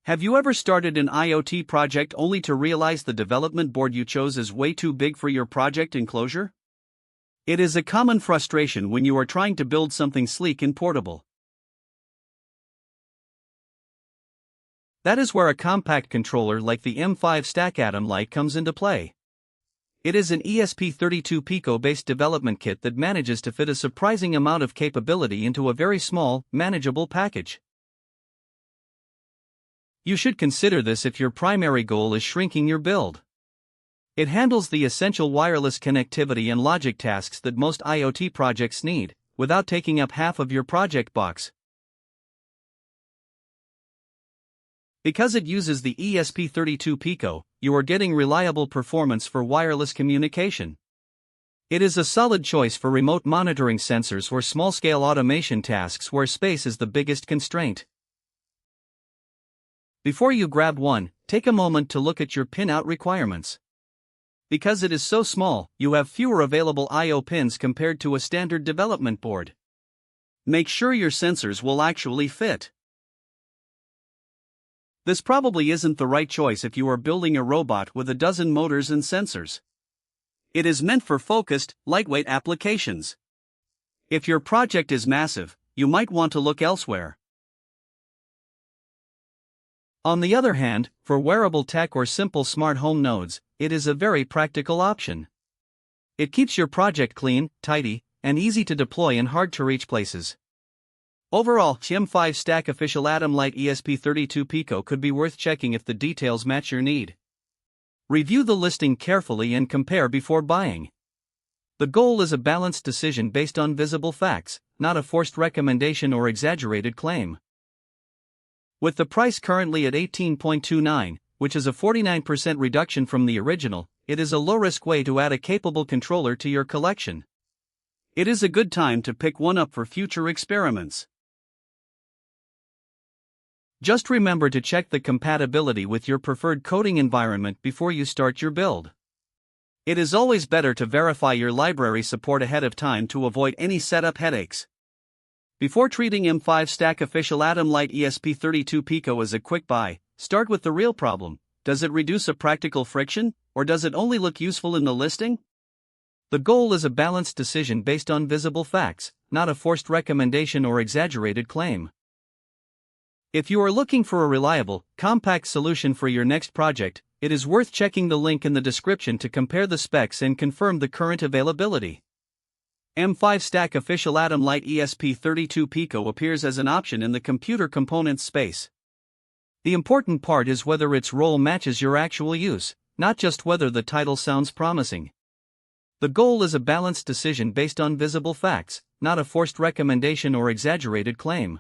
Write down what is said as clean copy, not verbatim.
Have you ever started an IoT project only to realize the development board you chose is way too big for your project enclosure? It is a common frustration when you are trying to build something sleek and portable. That is where a compact controller like the M5Stack ATOM Lite comes into play. It is an ESP32 Pico-based development kit that manages to fit a surprising amount of capability into a very small, manageable package. You should consider this if your primary goal is shrinking your build. It handles the essential wireless connectivity and logic tasks that most IoT projects need, without taking up half of your project box. Because it uses the ESP32 Pico, you are getting reliable performance for wireless communication. It is a solid choice for remote monitoring sensors or small-scale automation tasks where space is the biggest constraint. Before you grab one, take a moment to look at your pinout requirements. Because it is so small, you have fewer available I/O pins compared to a standard development board. Make sure your sensors will actually fit. This probably isn't the right choice if you are building a robot with a dozen motors and sensors. It is meant for focused, lightweight applications. If your project is massive, you might want to look elsewhere. On the other hand, for wearable tech or simple smart home nodes, it is a very practical option. It keeps your project clean, tidy, and easy to deploy in hard-to-reach places. Overall, M5Stack Official ATOM Lite ESP32 Pico could be worth checking if the details match your need. Review the listing carefully and compare before buying. The goal is a balanced decision based on visible facts, not a forced recommendation or exaggerated claim. With the price currently at $18.29, which is a 49% reduction from the original, it is a low-risk way to add a capable controller to your collection. It is a good time to pick one up for future experiments. Just remember to check the compatibility with your preferred coding environment before you start your build. It is always better to verify your library support ahead of time to avoid any setup headaches. Before treating M5Stack Official ATOM Lite ESP32 Pico as a quick buy, start with the real problem. Does it reduce a practical friction, or does it only look useful in the listing? The goal is a balanced decision based on visible facts, not a forced recommendation or exaggerated claim. If you are looking for a reliable, compact solution for your next project, it is worth checking the link in the description to compare the specs and confirm the current availability. M5Stack Official ATOM Lite ESP32 Pico appears as an option in the computer components space. The important part is whether its role matches your actual use, not just whether the title sounds promising. The goal is a balanced decision based on visible facts, not a forced recommendation or exaggerated claim.